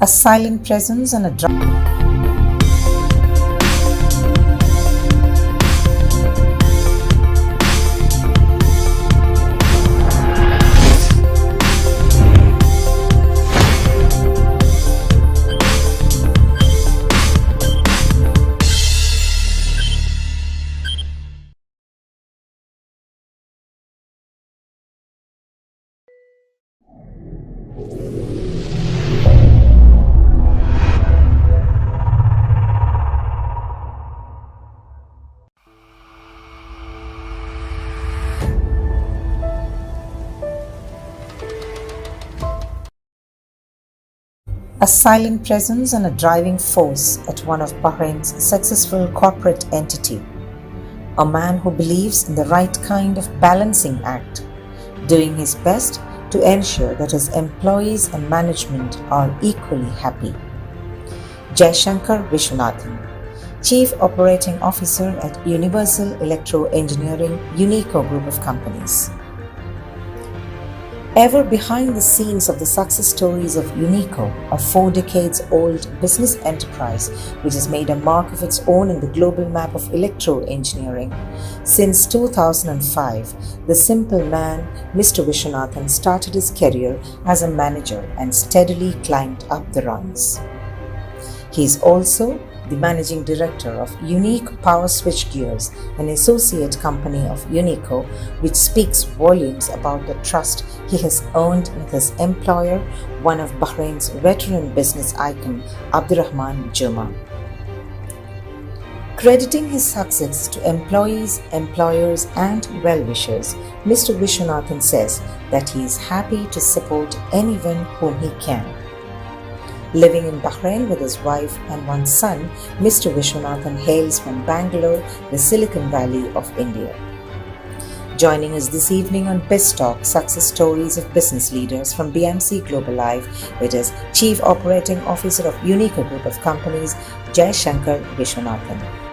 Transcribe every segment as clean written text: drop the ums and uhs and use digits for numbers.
A silent presence and a silent presence and a driving force at one of Bahrain's successful corporate entity. A man who believes in the right kind of balancing act, doing his best to ensure that his employees and management are equally happy. Jayashankar Viswanathan, Chief Operating Officer at Universal Electro Engineering UNEECO Group of Companies. Ever behind the scenes of the success stories of UNEECO, a 4 decades old business enterprise which has made a mark of its own in the global map of electro engineering. Since 2005, the simple man, Mr. Viswanathan, started his career as a manager and steadily climbed up the rungs. He is also the Managing Director of UNEECO Power Switchgears, an associate company of UNEECO, which speaks volumes about the trust he has earned with his employer, one of Bahrain's veteran business icon, Abdurrahman Juma. Crediting his success to employees, employers, and well-wishers, Mr. Viswanathan says that he is happy to support anyone whom he can. Living in Bahrain with his wife and one son, Mr. Viswanathan hails from Bangalore, the Silicon Valley of India. Joining us this evening on BIZ Talk, Success Stories of Business Leaders from BMC Global Live, it is Chief Operating Officer of UNEECO Group of Companies, Jayashankar Viswanathan.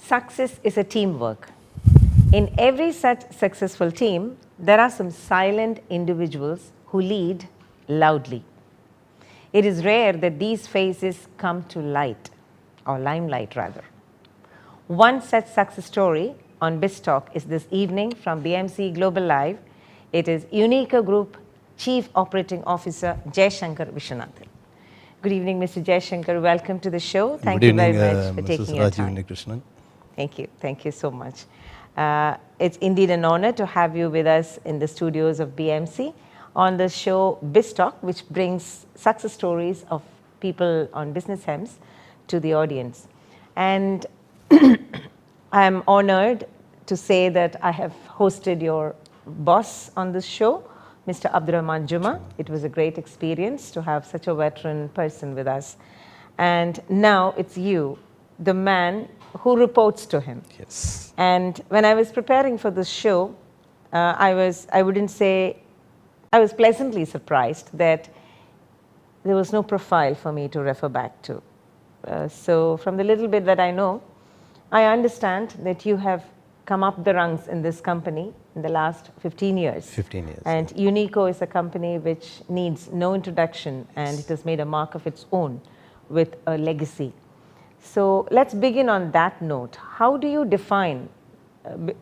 Success is a teamwork. In every such successful team, there are some silent individuals who lead loudly. It is rare that these faces come to light, or limelight rather. One such success story on BIZ Talk is this evening from BMC Global Live. It is UNEECO Group Chief Operating Officer Jayashankar Viswanathan. Good evening, Mr. Jayashankar. Welcome to the show. Thank you very much for taking your time. Thank you. Thank you so much. It's indeed an honor to have you with us in the studios of BMC on the show BIZ Talk, which brings success stories of people on business hems to the audience. And I'm honored to say that I have hosted your boss on this show, Mr. Abdurrahman Juma. It was a great experience to have such a veteran person with us. And now it's you, the man who reports to him. Yes. And when I was preparing for this show, I was pleasantly surprised that there was no profile for me to refer back to. So from the little bit that I know, I understand that you have come up the rungs in this company in the last 15 years. 15 years. And UNEECO is a company which needs no introduction, and it has made a mark of its own with a legacy. So let's begin on that note. How do you define,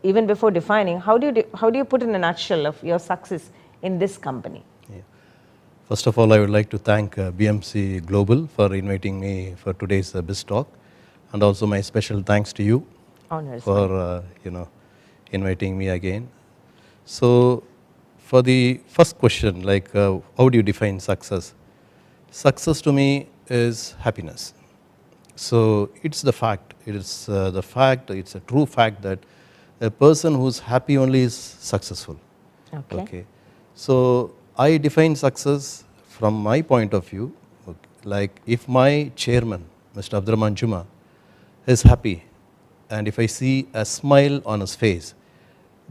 even before defining, how do you put in a nutshell of your success in this company? Yeah. First of all, I would like to thank BMC Global for inviting me for today's BIZ Talk, and also my special thanks to you for inviting me again. So for the first question, like how do you define success? Success to me is happiness. So it's the fact, it's a true fact that a person who's happy only is successful. Okay. So I define success from my point of view, like if my chairman, Mr. Abdurrahman Juma, is happy, and if I see a smile on his face,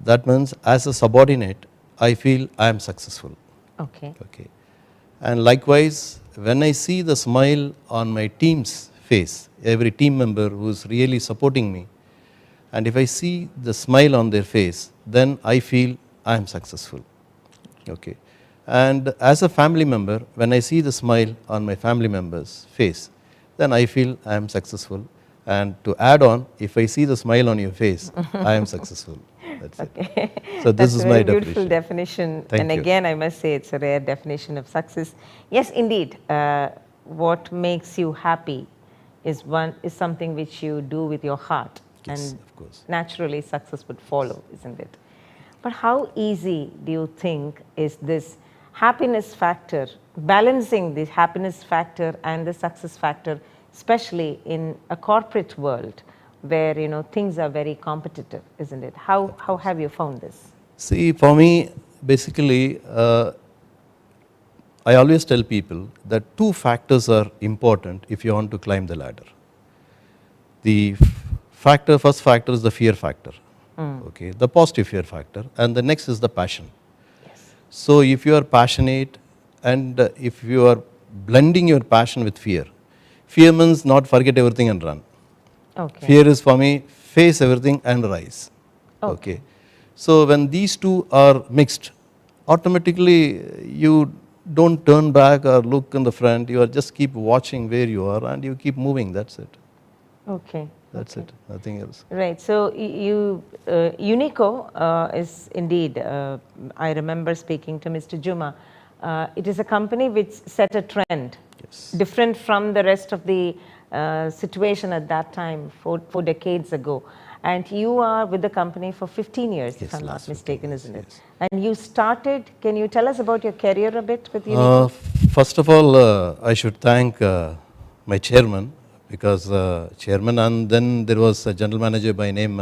that means as a subordinate, I feel I am successful. Okay. Okay. And likewise, when I see the smile on my team's face, every team member who is really supporting me, and if I see the smile on their face, then I feel I am successful. Okay. And as a family member, when I see the smile on my family member's face, then I feel I am successful. And to add on, if I see the smile on your face, I am successful. That's Okay. it. So this is my That's a very beautiful definition. definition. Thank And you. again, I must say it's a rare definition of success. Yes, indeed. What makes you happy is something which you do with your heart. Yes, And of course. naturally success would follow, isn't it? But how easy do you think is this happiness factor, balancing the happiness factor and the success factor, especially in a corporate world where things are very competitive, isn't it? How have you found this? See, for me, basically, I always tell people that two factors are important if you want to climb the ladder. The first factor is the fear factor, okay, the positive fear factor, and the next is the passion. Yes. So if you are passionate and if you are blending your passion with fear means not forget everything and run. Okay. Fear is for me face everything and rise. Okay. So when these two are mixed, automatically you don't turn back or look in the front, you are just keep watching where you are and you keep moving, that's it. Okay. That's it, nothing else. Right. So UNEECO is indeed, I remember speaking to Mr. Juma, it is a company which set a trend, Yes. different from the rest of the situation at that time, 4 decades ago. And you are with the company for 15 years, Yes, if I'm not last mistaken, 15 years, isn't it? yes. And you started, can you tell us about your career a bit with UNEECO? First of all, I should thank my chairman, because chairman, and then there was a general manager by name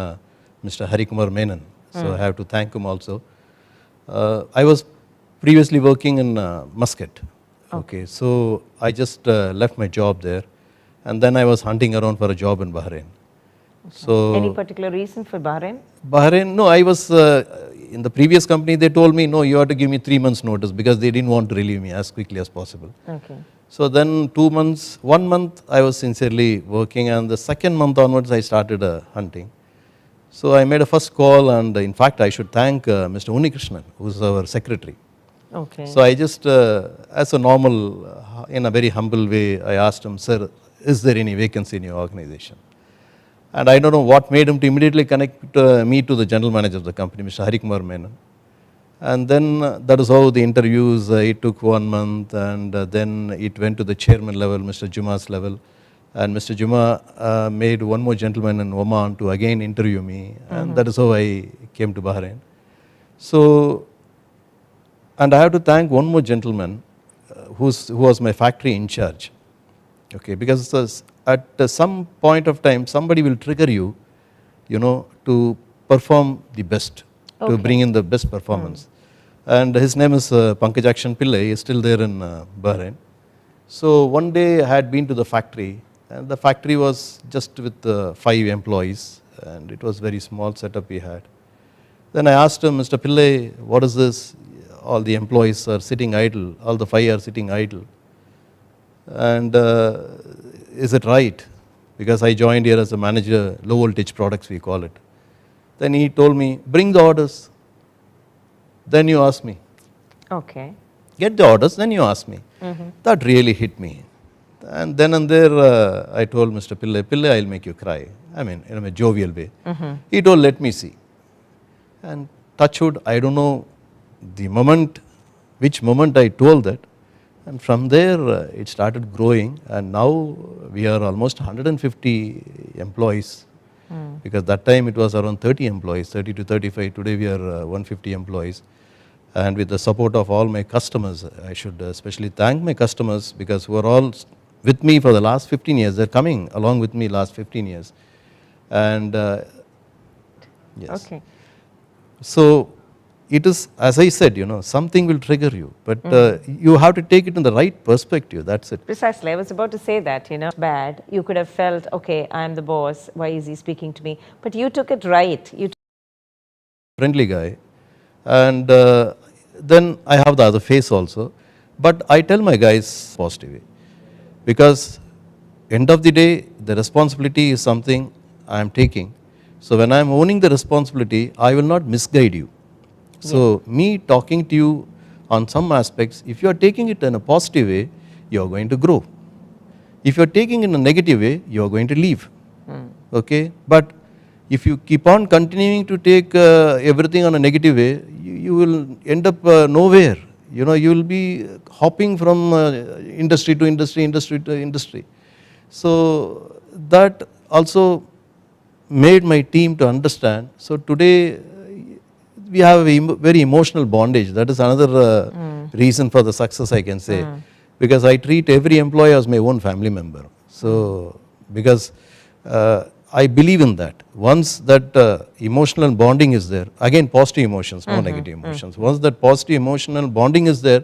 Mr. Harikumar Menon. So I have to thank him also. I was previously working in Muscat. Okay, so I just left my job there, and then I was hunting around for a job in Bahrain. So Any particular reason for Bahrain? Bahrain, no, I was in the previous company. They told me, no, you have to give me 3 months notice because they didn't want to relieve me as quickly as possible. Okay. So then 2 months, 1 month I was sincerely working, and the second month onwards I started hunting. So I made a first call, and in fact I should thank Mr. Unikrishnan, who is our secretary. Okay. So I just, as a normal, in a very humble way, I asked him, sir, is there any vacancy in your organization? And I don't know what made him to immediately connect me to the general manager of the company, Mr. Harikumar Menon. And then that is how the interviews, it took 1 month, and then it went to the chairman level, Mr. Juma's level. And Mr. Juma made one more gentleman in Oman to again interview me, and that is how I came to Bahrain. So, and I have to thank one more gentleman who was my factory in charge. Okay, because at some point of time, somebody will trigger you, to perform the best, to bring in the best performance. And his name is Pankajakshan Pillai. He is still there in Bahrain. So one day I had been to the factory, and the factory was just with 5 employees, and it was very small setup we had. Then I asked him, Mr. Pillai, what is this? All the employees are sitting idle, all the 5 are sitting idle. And is it right? Because I joined here as a manager, low voltage products we call it. Then he told me, bring the orders. Then you ask me. Okay. Get the orders, then you ask me. That really hit me. And then and there I told Mr. Pillai, I'll make you cry. I mean, in a jovial way. He told, let me see. And touchwood, I don't know which moment I told that. And from there it started growing, and now we are almost 150 employees. Because that time it was around 30 employees, 30 to 35. Today we are 150 employees. And with the support of all my customers, I should especially thank my customers, because who are all with me for the last 15 years. They're coming along with me last 15 years. And yes. Okay. So it is, as I said, something will trigger you, but you have to take it in the right perspective. That's it. Precisely. I was about to say that, bad. You could have felt, okay, I'm the boss. Why is he speaking to me? But you took it right. Friendly guy. And then I have the other face also. But I tell my guys positively, because end of the day, the responsibility is something I am taking. So when I am owning the responsibility, I will not misguide you. So me talking to you on some aspects, if you are taking it in a positive way, you are going to grow. If you are taking it in a negative way, you are going to leave. Okay, but if you keep on continuing to take everything on a negative way, you will end up nowhere. You will be hopping from industry to industry, industry to industry. So that also made my team to understand. So today we have a very emotional bondage. That is another reason for the success, I can say, because I treat every employee as my own family member. So because I believe in that. Once that emotional bonding is there, again positive emotions, no negative emotions. Once that positive emotional bonding is there,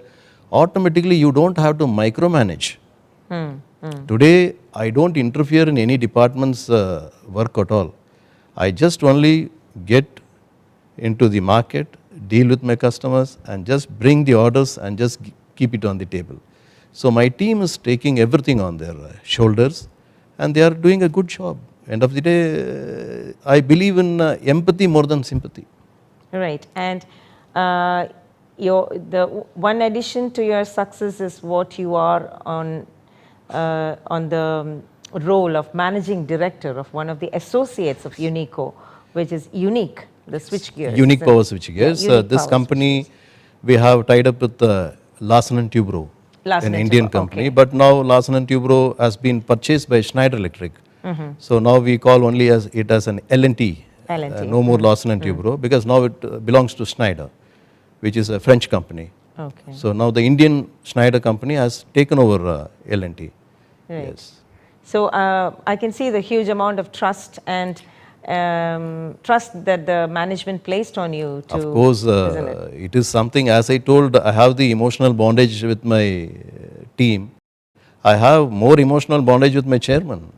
automatically you don't have to micromanage. Today I don't interfere in any department's work at all. I just only get into the market, deal with my customers and just bring the orders and just keep it on the table. So my team is taking everything on their shoulders and they are doing a good job. End of the day, I believe in empathy more than sympathy. Right. And the one addition to your success is what you are on the role of managing director of one of the associates of UNEECO, which is UNEECO, the switchgears. UNEECO Power Switchgears. Yeah, this company we have tied up with Larsen and Toubro, an Indian company. Okay. But now Larsen and Toubro has been purchased by Schneider Electric. So now we call only as it as an L&T, no more Larsen and Toubro, because now it belongs to Schneider, which is a French company. Okay. So now the Indian Schneider company has taken over L&T. Right. Yes. So I can see the huge amount of trust and trust that the management placed on you. Of course, it is something, as I told, I have the emotional bondage with my team. I have more emotional bondage with my chairman.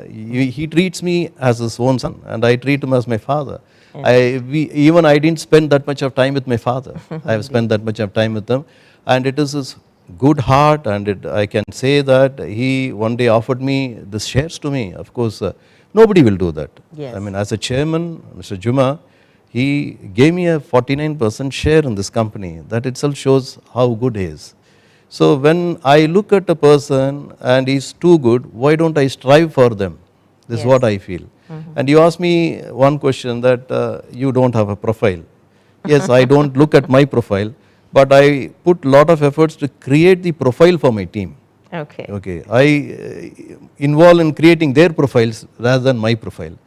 He treats me as his own son and I treat him as my father. Even I didn't spend that much of time with my father. I have spent that much of time with him, and it is his good heart, and I can say that he one day offered me the shares to me. Of course, nobody will do that. Yes. I mean, as a chairman, Mr. Juma, he gave me a 49% share in this company. That itself shows how good he is. So when I look at a person and he's too good, why don't I strive for them? This is what I feel. And you asked me one question that you don't have a profile. Yes, I don't look at my profile, but I put lot of efforts to create the profile for my team. Okay. Okay. I involve in creating their profiles rather than my profile,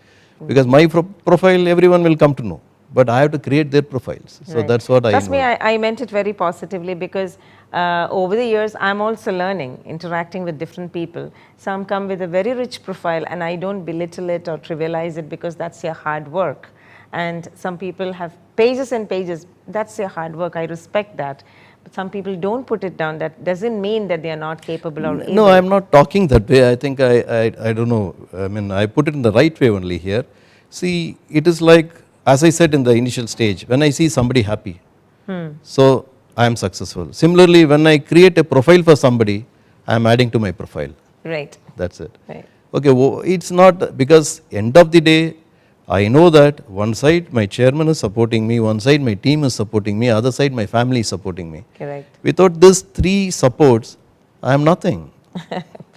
because my profile everyone will come to know, but I have to create their profiles. So right. That's what I. Trust me, I meant it very positively, because over the years I'm also learning, interacting with different people. Some come with a very rich profile and I don't belittle it or trivialize it, because that's your hard work. And some people have pages and pages, that's your hard work, I respect that. But some people don't put it down. That doesn't mean that they are not capable or able. No, I'm not talking that way. I think I don't know, I mean, I put it in the right way only here. See, it is like, as I said in the initial stage, when I see somebody happy, so I am successful. Similarly, when I create a profile for somebody, I am adding to my profile. Right. That's it. Right. Okay, well, it's not, because end of the day, I know that one side my chairman is supporting me, one side my team is supporting me, other side my family is supporting me. Correct. Without these three supports, I am nothing.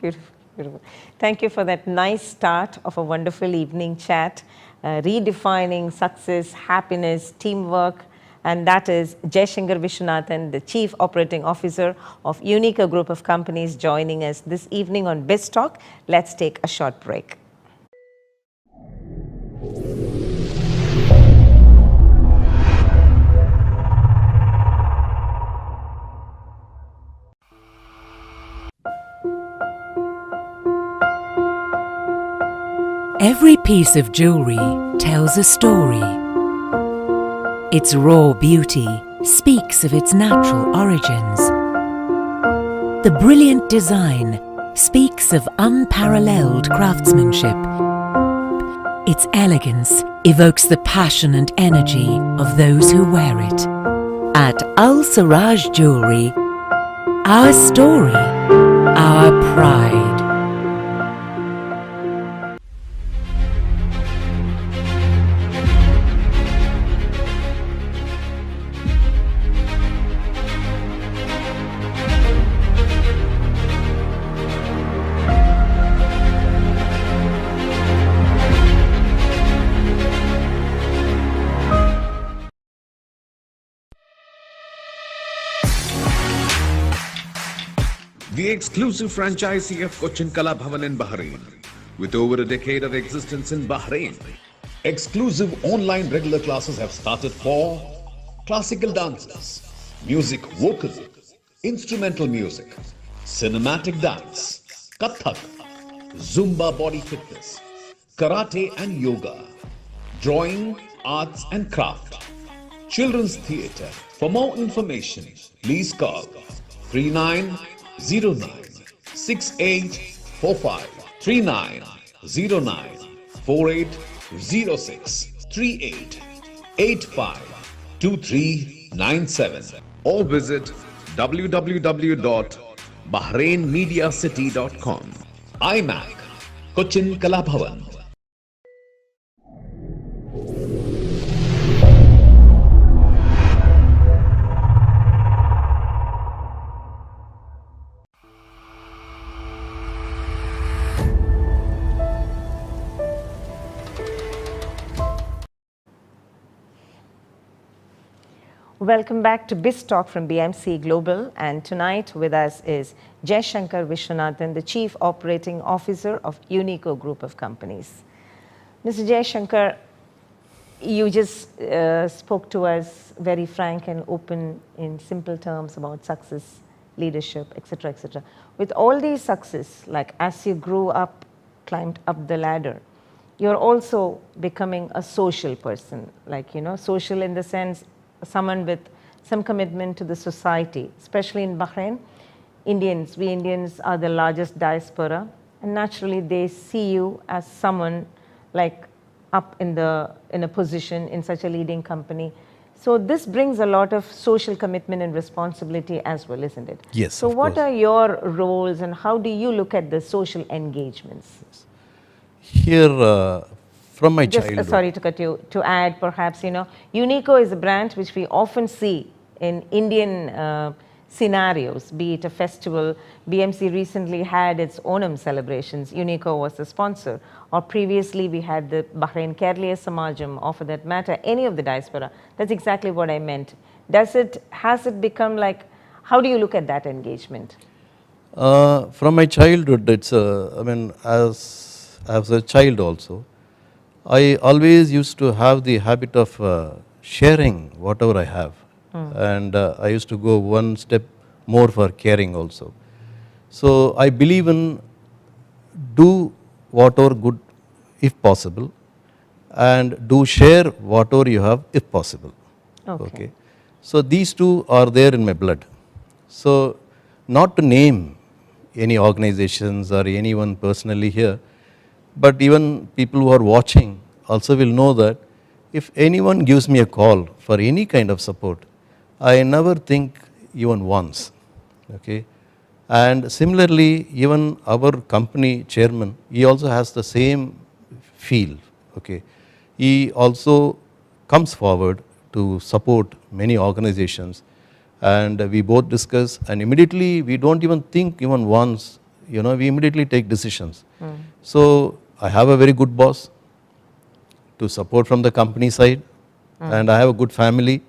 Beautiful, beautiful. Thank you for that nice start of a wonderful evening chat, redefining success, happiness, teamwork. And that is Jayashankar Viswanathan, the Chief Operating Officer of UNEECO Group of Companies, joining us this evening on Biz Talk. Let's take a short break. Every piece of jewelry tells a story. Its raw beauty speaks of its natural origins. The brilliant design speaks of unparalleled craftsmanship. Its elegance evokes the passion and energy of those who wear it. At Al Siraj Jewelry, our story, our pride. The exclusive franchisee of Cochin Kala Bhavan in Bahrain, with over a decade of existence in Bahrain. Exclusive online regular classes have started for classical dances, music vocal, instrumental music, cinematic dance, Kathak, Zumba body fitness, karate and yoga, drawing, arts and craft, children's theatre. For more information, please call 3909 6845 3909 4806 3885 2397 or visit www.bahrainmediacity.com. iMac, Cochin Kala Bhavan. Welcome back to BIZ Talk from BMC Global, and tonight with us is Jayashankar Viswanathan, the Chief Operating Officer of UNEECO Group of Companies. Mr. Jayashankar, you just spoke to us very frank and open in simple terms about success, leadership, etc., etc. With all these success, like as you grew up, climbed up the ladder, you're also becoming a social person, like, you know, social in the sense someone with some commitment to the society, especially in Bahrain. We Indians are the largest diaspora, and naturally they see you as someone like up in a position in such a leading company. So this brings a lot of social commitment and responsibility as well, isn't it? Yes. So what are your roles and how do you look at the social engagements? Here, from my childhood. Sorry to cut you, to add perhaps, you know, UNEECO is a brand which we often see in Indian scenarios, be it a festival. BMC recently had its Onam celebrations. UNEECO was the sponsor. Or previously we had the Bahrain Kerala Samajam, or for that matter, any of the diaspora. That's exactly what I meant. Has it become like, how do you look at that engagement? From my childhood, it's, I mean, as a child also, I always used to have the habit of sharing whatever I have, and I used to go one step more for caring also. So I believe in do whatever good if possible, and do share whatever you have if possible. Okay. So these two are there in my blood. So not to name any organizations or anyone personally here, but even people who are watching also will know that if anyone gives me a call for any kind of support, I never think even once. Okay. And similarly, even our company chairman, he also has the same feel. Okay. He also comes forward to support many organizations, and we both discuss, and immediately we don't even think even once, you know, we immediately take decisions. So I have a very good boss to support from the company side, and I have a good family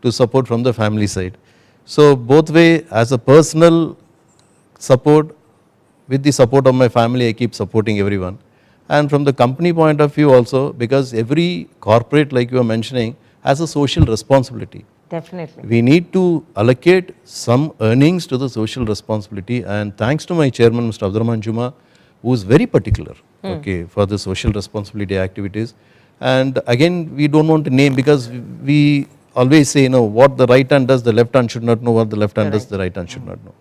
to support from the family side. So both way, as a personal support, with the support of my family, I keep supporting everyone. And from the company point of view also, because every corporate, like you were mentioning, has a social responsibility. Definitely. We need to allocate some earnings to the social responsibility, and thanks to my chairman, Mr. Abdurrahman Juma, who is very particular for the social responsibility activities. And again, we don't want to name because we always say, what the right hand does, the left hand should not know, what the left hand does, the right hand should not know.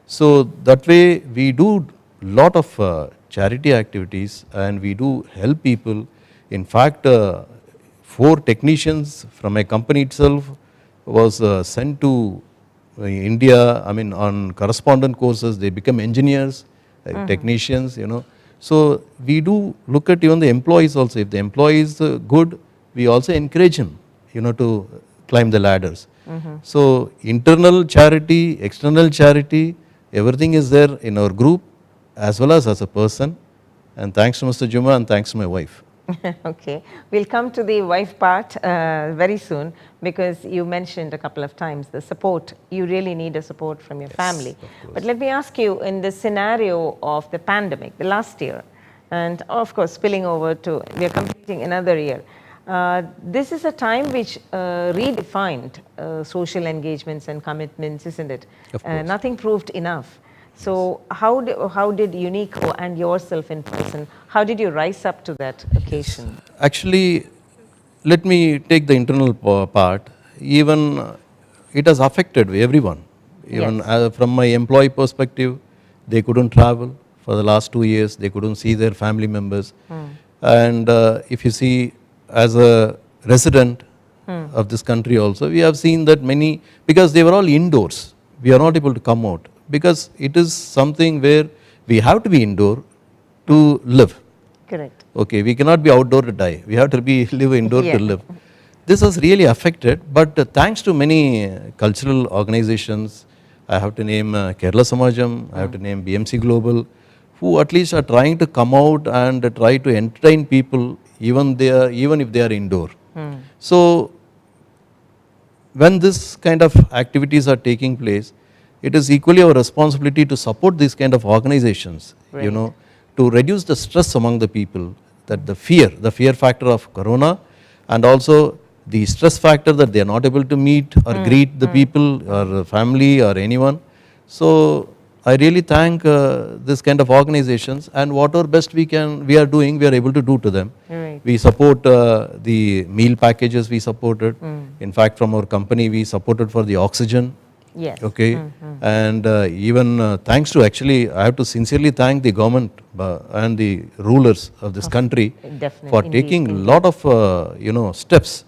So that way we do lot of charity activities and we do help people. In fact, 4 technicians from a company itself was sent to India, I mean on correspondent courses, they become engineers, technicians, So we do look at even the employees also. If the employee is good, we also encourage him, to climb the ladders. So internal charity, external charity, everything is there in our group as well as a person. And thanks to Mr. Juma and thanks to my wife. Okay, we'll come to the wife part very soon, because you mentioned a couple of times the support. You really need a support from your family. But let me ask you, in the scenario of the pandemic, the last year, and of course spilling over to, we are completing another year. This is a time which redefined social engagements and commitments, isn't it? Nothing proved enough. So how did UNEECO and yourself in person, how did you rise up to that occasion? Actually, let me take the internal part. Even it has affected everyone. Even from my employee perspective, they couldn't travel for the last 2 years. They couldn't see their family members. And if you see, as a resident of this country also, we have seen that many, because they were all indoors, we are not able to come out. Because it is something where we have to be indoor to live. Correct. Okay, we cannot be outdoor to die. We have to live indoor to live. This has really affected, but thanks to many cultural organizations, I have to name Kerala Samajam, I have to name BMC Global, who at least are trying to come out and try to entertain people even if they are indoor. So when this kind of activities are taking place, it is equally our responsibility to support these kind of organizations, to reduce the stress among the people, that the fear factor of corona, and also the stress factor that they are not able to meet or greet the people or family or anyone. So I really thank this kind of organizations, and whatever best we are doing, we are able to do to them. We support the meal packages we supported. In fact, from our company, we supported for the oxygen. Yes. Okay, and even thanks to, actually, I have to sincerely thank the government and the rulers of this country for taking a lot of steps.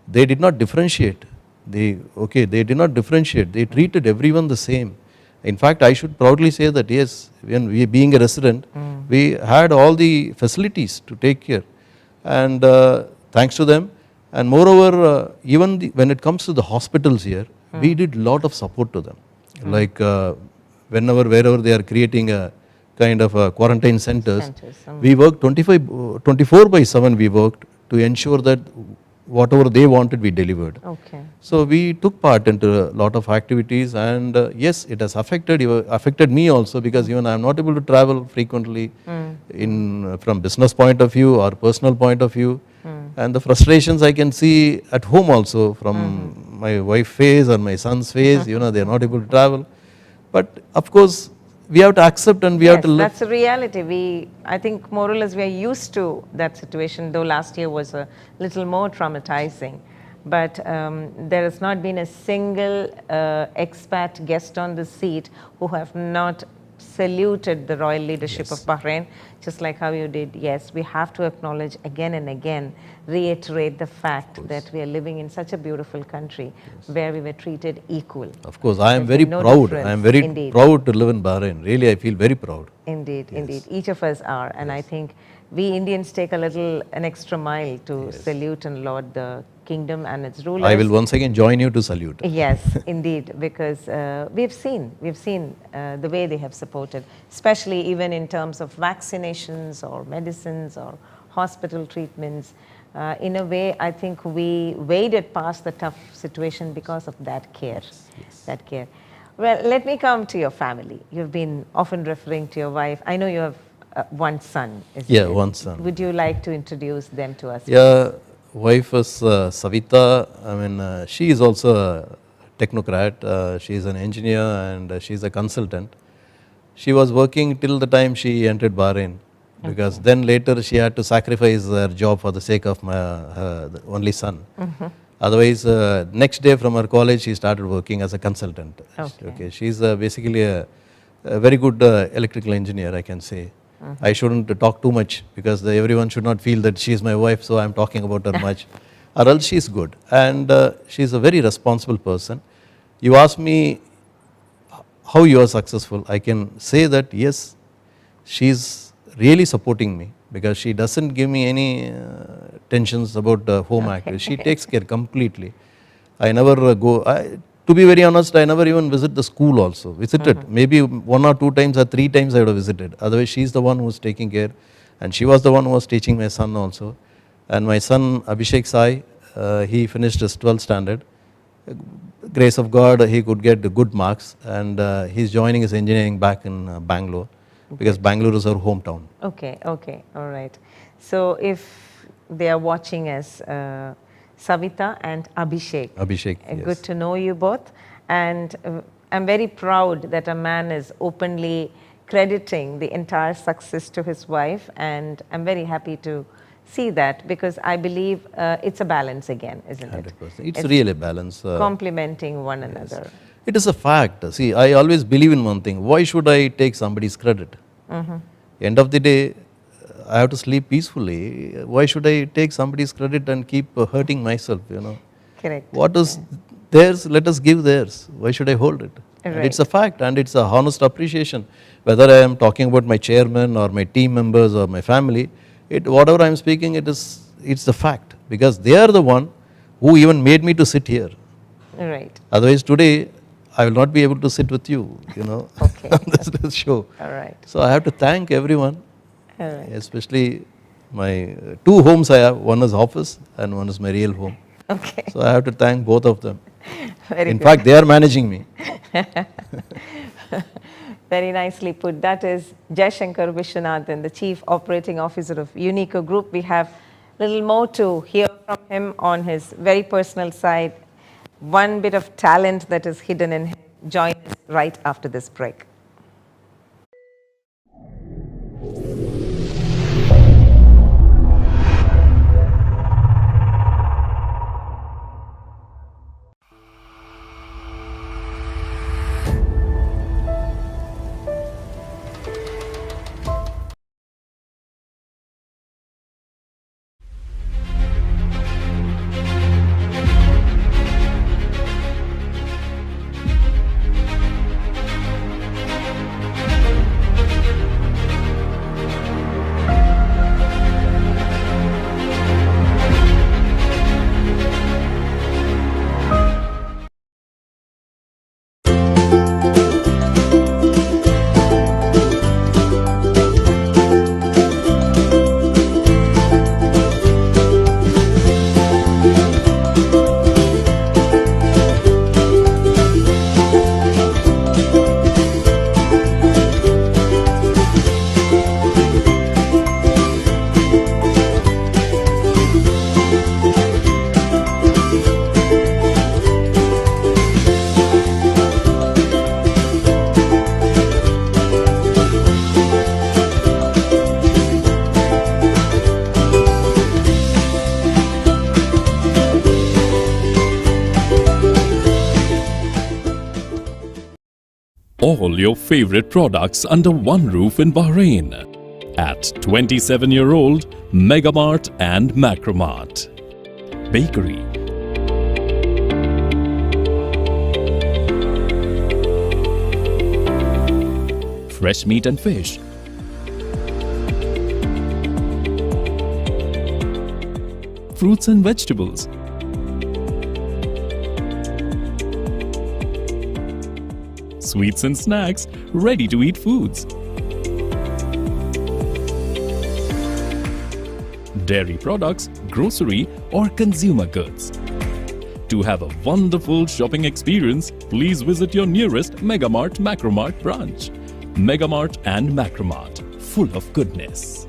They did not differentiate. They did not differentiate. They treated everyone the same. In fact, I should proudly say that yes, when we being a resident, we had all the facilities to take care, and thanks to them. And moreover, even when it comes to the hospitals here, we did lot of support to them. Like wherever they are creating a kind of quarantine centers, we worked 24/7 we worked to ensure that whatever they wanted, we delivered. So we took part into a lot of activities, and yes, it has affected me also, because even I am not able to travel frequently from business point of view or personal point of view. And the frustrations I can see at home also, from my wife's face or my son's face, they are not able to travel. But of course, we have to accept and we have to live. That's a reality. I think more or less we are used to that situation, though last year was a little more traumatizing. But there has not been a single expat guest on the seat who have not saluted the royal leadership of Bahrain, just like how you did. Yes, we have to acknowledge again and again, reiterate the fact that we are living in such a beautiful country where we were treated equal. Of course, I am very proud. I am very proud to live in Bahrain. Really, I feel very proud. Indeed, indeed. Each of us are. And I think we Indians take an extra mile to salute and laud the kingdom and its rulers. I will once again join you to salute. Yes, indeed, because we've seen the way they have supported, especially even in terms of vaccinations or medicines or hospital treatments. In a way, I think we waded past the tough situation because of that care. That care. Well, let me come to your family. You've been often referring to your wife. I know you have one son. One son. Would you like to introduce them to us? Yeah. Wife is Savita. I mean, she is also a technocrat. She is an engineer and she is a consultant. She was working till the time she entered Bahrain, because then later she had to sacrifice her job for the sake of her only son. Otherwise, next day from her college, she started working as a consultant. Okay. She's basically a very good electrical engineer, I can say. I shouldn't talk too much because everyone should not feel that she is my wife, so I'm talking about her much. Or else she's good. And she's a very responsible person. You ask me how you are successful. I can say that yes, she's really supporting me because she doesn't give me any tensions about home activities. She takes care completely. I never to be very honest, I never even visit the school also. Visited, maybe 1 or 2 times or 3 times I would have visited. Otherwise, she's the one who's taking care. And she was the one who was teaching my son also. And my son, Abhishek Sai, he finished his 12th standard. Grace of God, he could get good marks. And he's joining his engineering back in Bangalore. Because Bangalore is our hometown. Okay, all right. So if they are watching us, Savita and Abhishek. Abhishek, yes. Good to know you both. And I'm very proud that a man is openly crediting the entire success to his wife. And I'm very happy to see that because I believe it's a balance again, isn't it? 100%. It's really a balance. Complementing one another. It is a fact. See, I always believe in one thing. Why should I take somebody's credit? End of the day, I have to sleep peacefully. Why should I take somebody's credit and keep hurting myself, Correct. What is theirs, let us give theirs. Why should I hold it? Right. It's a fact and it's a honest appreciation. Whether I am talking about my chairman or my team members or my family, whatever I am speaking, it's the fact. Because they are the one who even made me to sit here. Right. Otherwise today, I will not be able to sit with you, Okay. on this show. All right. So I have to thank everyone, All right. especially my 2 homes I have. One is office and one is my real home. Okay. So I have to thank both of them. Very In good. fact, they are managing me. Very nicely put. That is Jayashankar Viswanathan, the Chief Operating Officer of UNEECO Group. We have a little more to hear from him on his very personal side. One bit of talent that is hidden in him. Join us right after this break. All your favorite products under one roof in Bahrain at 27-year-old Megamart and Macromart. Bakery, fresh meat and fish, fruits and vegetables, sweets and snacks, ready-to-eat foods, dairy products, grocery or consumer goods. To have a wonderful shopping experience, please visit your nearest Megamart Macromart branch. Megamart and Macromart, full of goodness.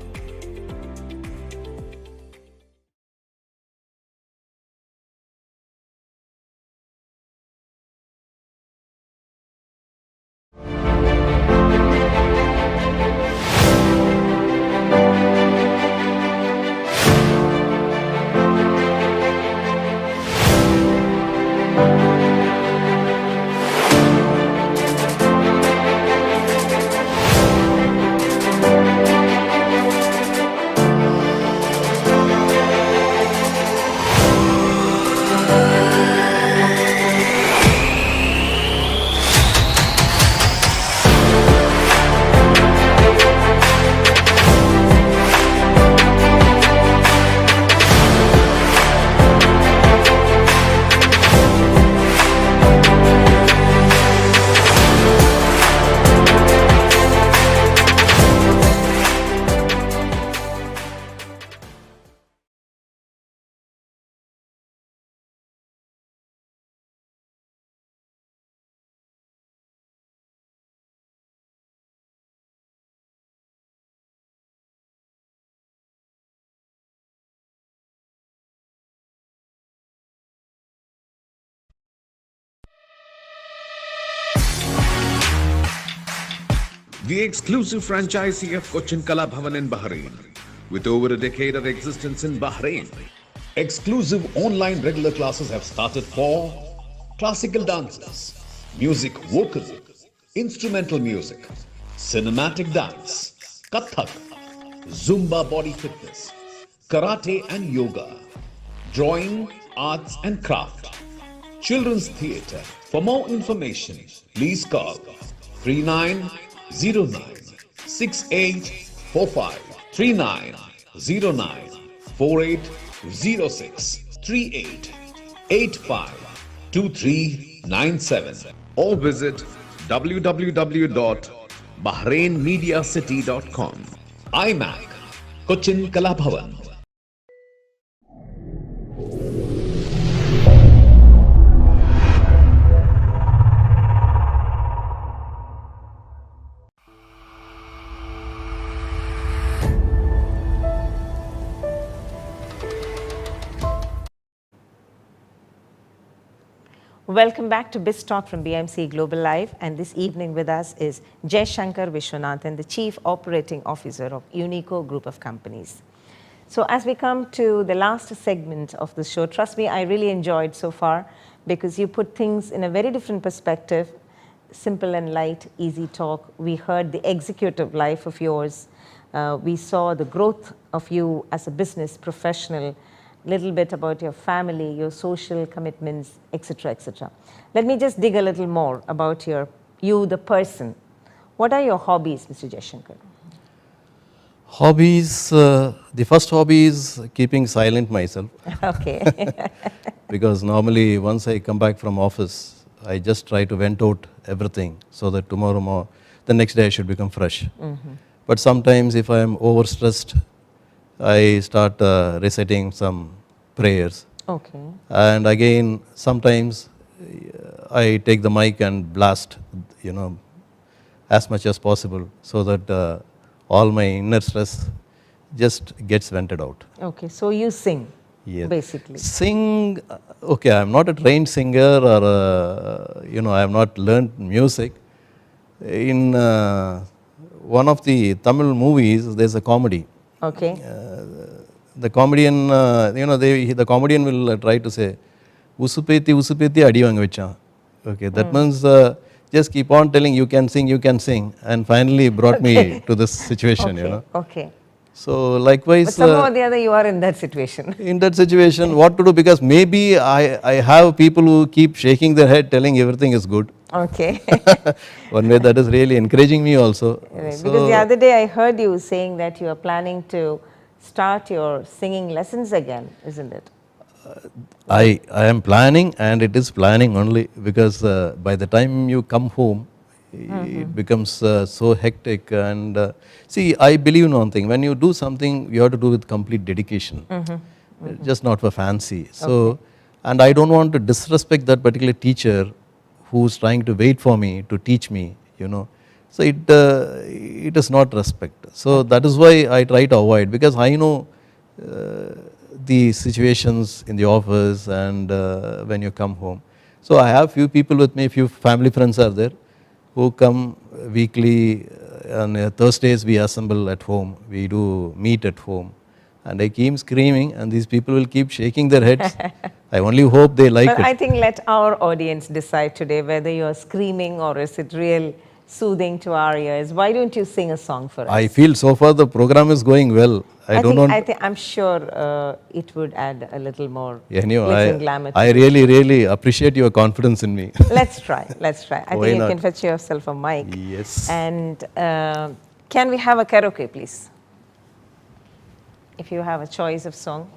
the exclusive franchisee of Cochin Kala Bhavan in Bahrain. With over a decade of existence in Bahrain, exclusive online regular classes have started for classical dances, music vocal, instrumental music, cinematic dance, Kathak, Zumba body fitness, karate and yoga, drawing, arts and craft, children's theatre. For more information, please call 3909 6845 3909 4806 3885 2397 or visit www.bahrainmediacity.com. iMac, Cochin Kala Bhavan. Welcome back to BIZ Talk from BMC Global Live, and this evening with us is Jayashankar Viswanathan, the Chief Operating Officer of UNEECO Group of Companies. So as we come to the last segment of the show, trust me, I really enjoyed so far because you put things in a very different perspective, simple and light, easy talk. We heard the executive life of yours. We saw the growth of you as a business professional, little bit about your family, your social commitments, etc., etc. Let me just dig a little more about you, the person. What are your hobbies, Mr. Jayashankar? Hobbies, the first hobby is keeping silent myself. Okay. Because normally once I come back from office, I just try to vent out everything so that tomorrow, the next day I should become fresh. But sometimes if I am overstressed, I start reciting some prayers. Okay. And again, sometimes I take the mic and blast, as much as possible so that all my inner stress just gets vented out. Okay, so you sing, yes. Basically. Sing, okay, I'm not a trained singer or, I have not learned music. In one of the Tamil movies, there's a comedy. Okay. The comedian, the comedian will try to say, Usupeti adi vaanga vechan. Okay, that means just keep on telling you can sing, and finally brought me to this situation, Okay. So likewise, but somehow or the other you are in that situation. In that situation, what to do? Because maybe I have people who keep shaking their head, telling everything is good. Okay. One way that is really encouraging me also. Right. So, because the other day I heard you saying that you are planning to start your singing lessons again, isn't it? I am planning, and it is planning only because by the time you come home, it becomes so hectic. And see, I believe in one thing: when you do something, you have to do with complete dedication, just not for fancy. So, and I don't want to disrespect that particular teacher who's trying to wait for me to teach me, So it is not respect. So that is why I try to avoid, because I know the situations in the office and when you come home. So I have few people with me, few family friends are there who come weekly. On Thursdays we assemble at home, we do meet at home, and I keep screaming and these people will keep shaking their heads. I only hope they like it. I think let our audience decide today whether you are screaming or is it real soothing to our ears. Why don't you sing a song for us? I feel so far the program is going well. I'm sure it would add a little more glitz and glamour. I really appreciate your confidence in me. Let's try. I think you can fetch yourself a mic. Yes. And can we have a karaoke, please? If you have a choice of song.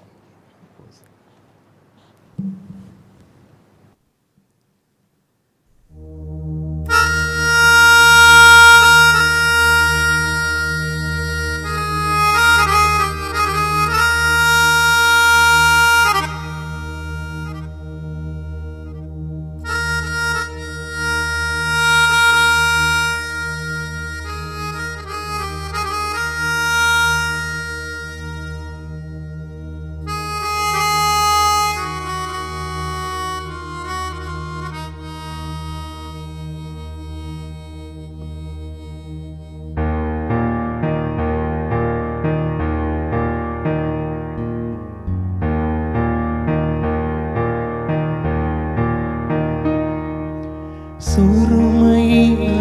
ಸುರುಮೈ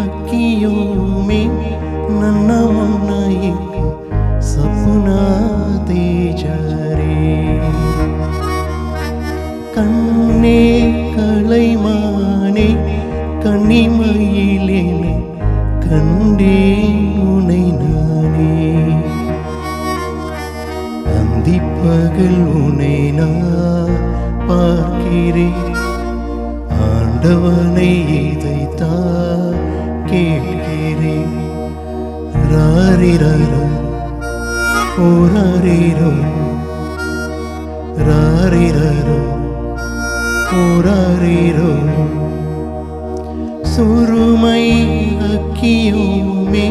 ಅಕ್ಕಿಯೋಮೆ ನನ್ನ ಮುನ್ನೈ ಸಪುನ ತೇಜರೇ கண்ணே கலைமானே கண்ணிமயிலேனே கண்டேன் உனை நானே அந்திப்பகல் உனை நான் பார்க்கிறேன் ஆண்டவனை இதைத்தான் கேட்கிறேன் ராரிரோ ஓராரிரோ ராரிரோ ஓராரிரோ ಸುರುಮೈ ಅಕ್ಕಿಯೋಮೆ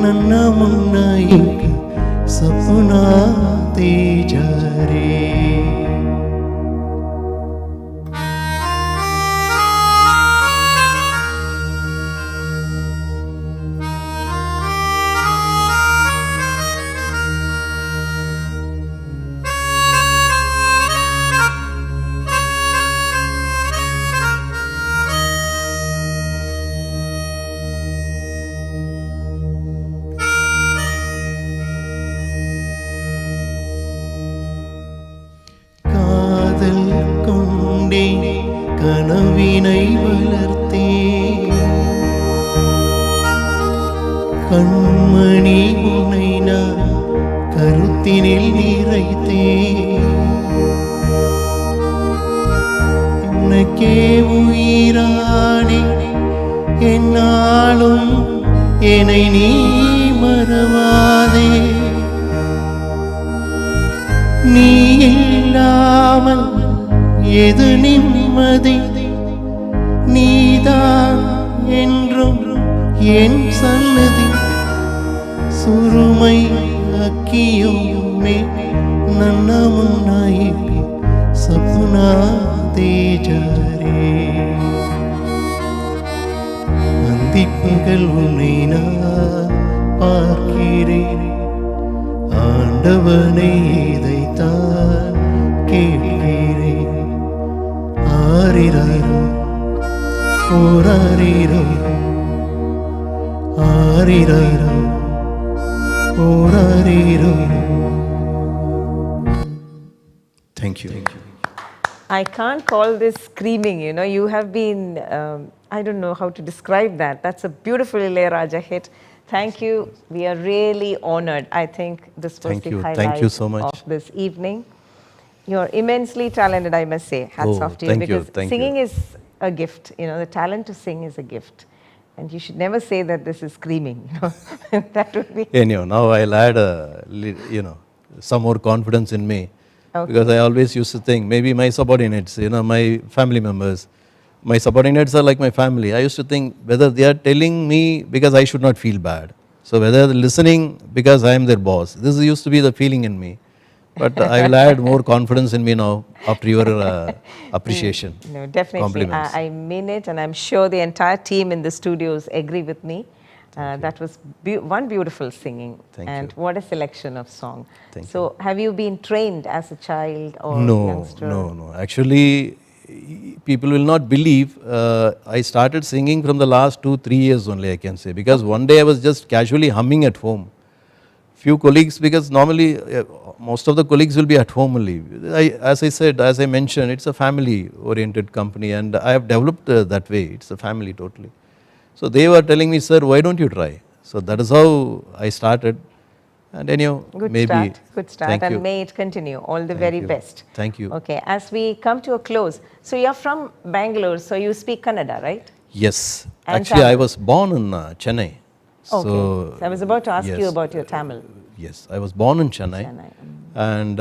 ನನ್ನ ಮುನ್ನೈ ಸಪುನ ತೇಜರೇ கனவினை வளர்த்தே கண்மணி உன்னை நான் கருத்தினில் நிறைத்தே உனக்கே உயிரானே என்னாலும் என்னை நீ மறவாதே நீ இல்லாமல் எது நிம்மதி நீதான் என்றும் என் சன்னதி சுருமை அக்கியோமே ನನ್ನ ಮುನ್ನೈ ಸಪುನ ತೇಜರೇ அந்திப்பகல் உன்னை நான் பார்க்கிறேன் ஆண்டவனை இதைத்தான் கேட்கிறேன் ஆரிரோ ஓராரிரோ ஆரிரோ ஓராரிரோ. Thank you. I can't call this screaming, you know. You have been, I don't know how to describe that. That's a beautiful Ilayaraja hit. Thank you. We are really honored. I think this was the highlight Thank you so much. of this evening. You're immensely talented, I must say. Hats off to you. Because singing is a gift. You know, the talent to sing is a gift. And you should never say that this is screaming. You know? That would be... Anyhow, now I'll add, some more confidence in me. Okay. Because I always used to think, maybe my subordinates, my family members, my subordinates are like my family. I used to think whether they are telling me because I should not feel bad. So whether they're listening because I am their boss. This used to be the feeling in me. But I will add more confidence in me now after your appreciation. No, definitely. Compliments. I mean it, and I'm sure the entire team in the studios agree with me. That was one beautiful singing. Thank you. What a selection of song. Thank so you. have you been trained as a child or youngster? No. Actually, people will not believe I started singing from the last 2-3 years only, I can say. Because one day I was just casually humming at home. Few colleagues, because normally most of the colleagues will be at home only. As I mentioned, it's a family oriented company and I have developed that way. It's a family totally. So they were telling me, sir, why don't you try? So that is how I started. And anyhow, Good start. And may it continue. All the very best. Thank you. Okay, as we come to a close, so you're from Bangalore, so you speak Kannada, right? Yes. Actually, I was born in Chennai. Okay. So I was about to ask you about your Tamil. Yes, I was born in Chennai. And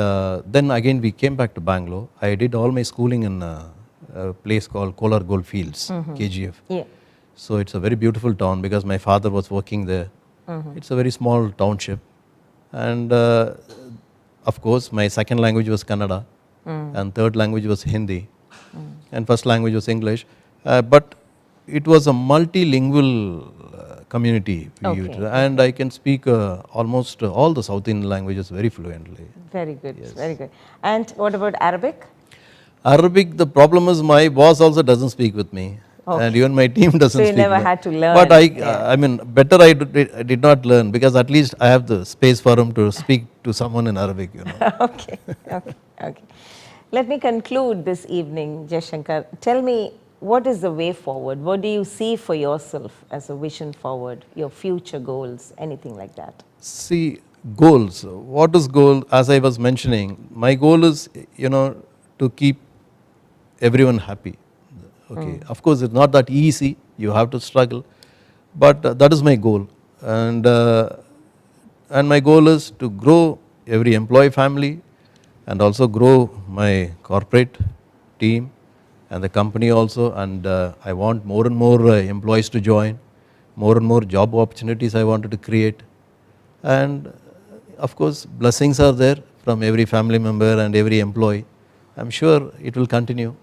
then again we came back to Bangalore. I did all my schooling in a place called Kolar Goldfields, KGF. Yeah. So it's a very beautiful town because my father was working there. It's a very small township. And of course my second language was Kannada and third language was Hindi and first language was English. But it was a multilingual community. And I can speak almost all the South Indian languages very fluently. Very good, very good. And what about Arabic? Arabic, the problem is my boss also doesn't speak with me. and even my team doesn't So you speak. never had to learn. But I mean, better I did not learn, because at least I have the space for him to speak to someone in Arabic, you know. Okay. Let me conclude this evening, Jayashankar. Tell me, what is the way forward? What do you see for yourself as a vision forward, your future goals, anything like that? See, goals. What is goal? As I was mentioning, my goal is, you know, to keep everyone happy. Okay. Of course, it's not that easy. You have to struggle, but that is my goal. And my goal is to grow every employee family, and also grow my corporate team and the company also. And I want more and more employees to join, more and more job opportunities I wanted to create. And of course, blessings are there from every family member and every employee. I'm sure it will continue.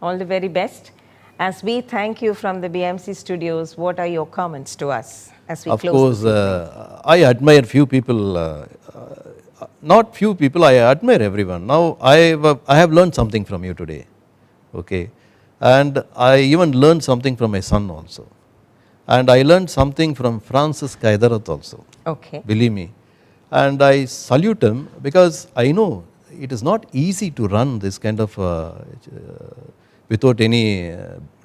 All the very best. As we thank you from the BMC studios, what are your comments to us as we close? Of course, I admire few people, not few people, I admire everyone. Now I have learned something from you today, okay, and I even learned something from my son also, and I learned something from Francis Kaidarat also, okay, believe me, and I salute him, because I know it is not easy to run this kind of without any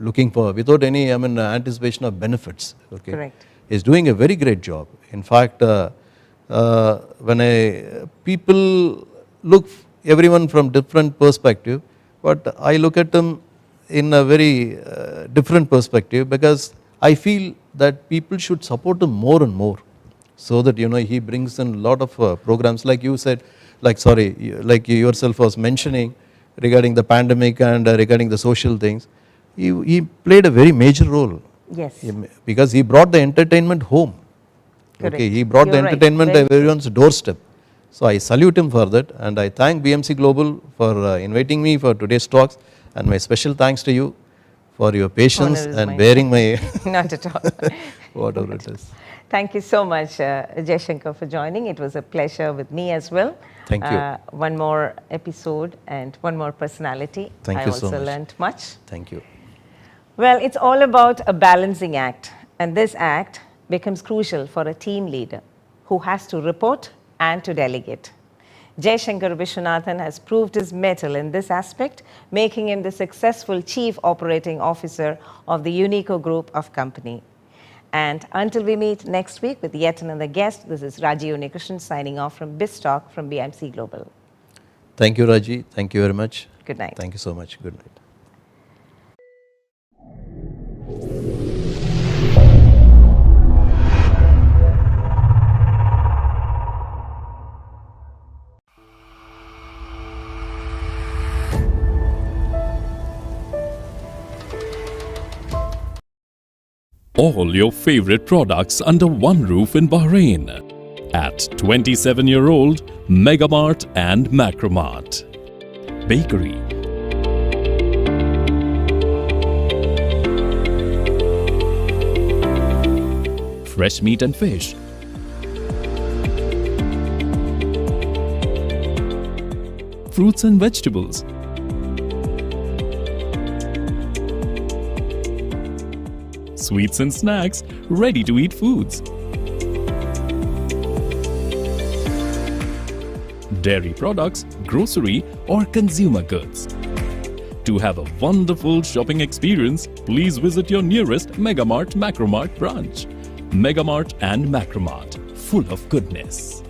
without any anticipation of benefits. Okay, correct. He's doing a very great job. In fact, when people look everyone from different perspective, but I look at them in a very different perspective, because I feel that people should support him more and more, so that he brings in a lot of programs, like you said, like you yourself was mentioning regarding the pandemic and regarding the social things. He played a very major role. Yes. Because he brought the entertainment home. Correct. Okay, he brought the entertainment to everyone's doorstep. So I salute him for that, and I thank BMC Global for inviting me for today's talks, and my special thanks to you for your patience and bearing my not at all whatever it is. Thank you so much, Jayashankar, for joining. It was a pleasure with me as well. Thank you. One more episode and one more personality. Thank you so much. I also learned much. Thank you. Well, it's all about a balancing act, and this act becomes crucial for a team leader who has to report and to delegate. Jayashankar Viswanathan has proved his mettle in this aspect, making him the successful Chief Operating Officer of the UNEECO Group of Company. And until we meet next week with yet another guest, this is Raji Unikrishnan signing off from BIZ Talk from BMC Global. Thank you, Raji. Thank you very much. Good night. Thank you so much. Good night. All your favorite products under one roof in Bahrain at 27-year-old Megamart and Macromart. Bakery, fresh meat and fish, fruits and vegetables, sweets and snacks, ready-to-eat foods, dairy products, grocery or consumer goods. To have a wonderful shopping experience, please visit your nearest Megamart Macromart branch. Megamart and Macromart, full of goodness.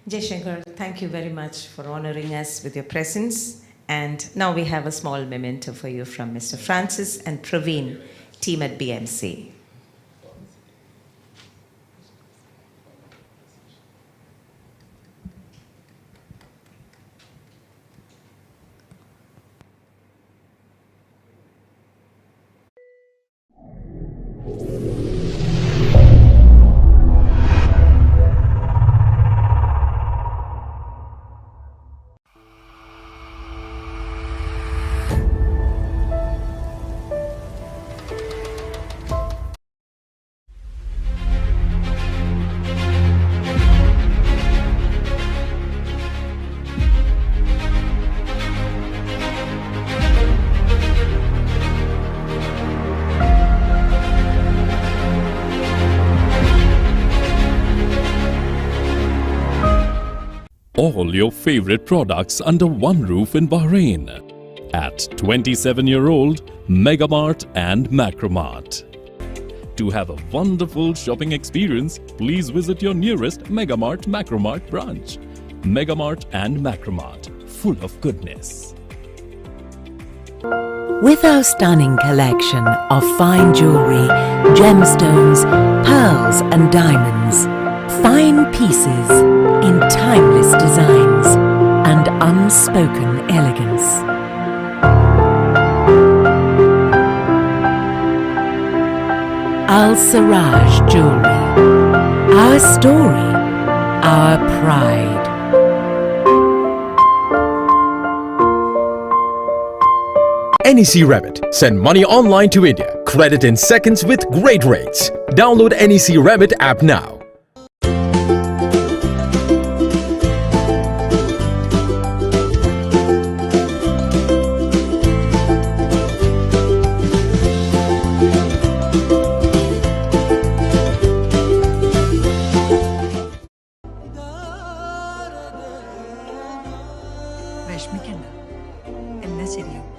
Jayashankar, thank you very much for honoring us with your presence. And now we have a small memento for you from Mr. Francis and Praveen, team at BMC. All your favorite products under one roof in Bahrain at 27-year-old Megamart and Macromart. To have a wonderful shopping experience, please visit your nearest Megamart Macromart branch. Megamart and Macromart, full of goodness. With our stunning collection of fine jewelry, gemstones, pearls and diamonds, fine pieces in timeless designs and unspoken elegance. Al Siraj Jewelry, our story, our pride. NEC Remit. Send money online to India. Credit in seconds with great rates. Download NEC Remit app now.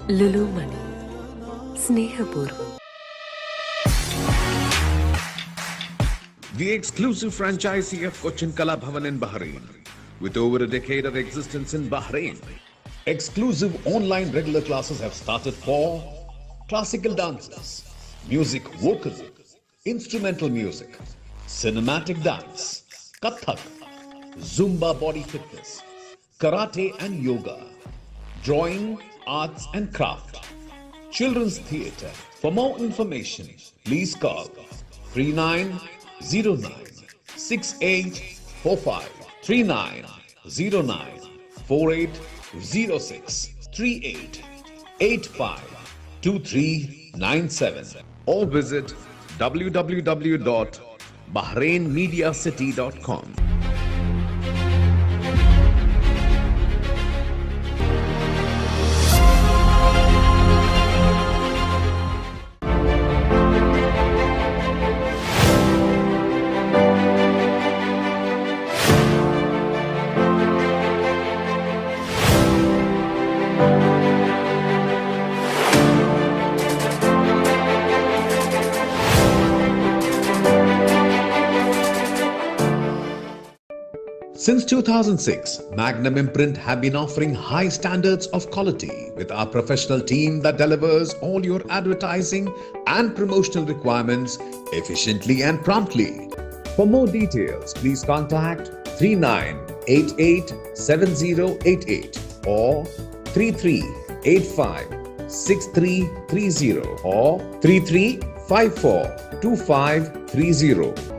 Lulu Money, Snehapurvam. The exclusive franchisee of Cochin Kala Bhavan in Bahrain. With over a decade of existence in Bahrain, exclusive online regular classes have started for classical dances, music vocal, instrumental music, cinematic dance, Kathak, Zumba body fitness, karate and yoga, drawing, arts and craft, children's theatre. For more information, please call 3909 6845 3909 4806 3885 2397 or visit www.bahrainmediacity.com. Since 2006, Magnum Imprint have been offering high standards of quality with our professional team that delivers all your advertising and promotional requirements efficiently and promptly. For more details, please contact 39887088 or 33856330 or 33542530.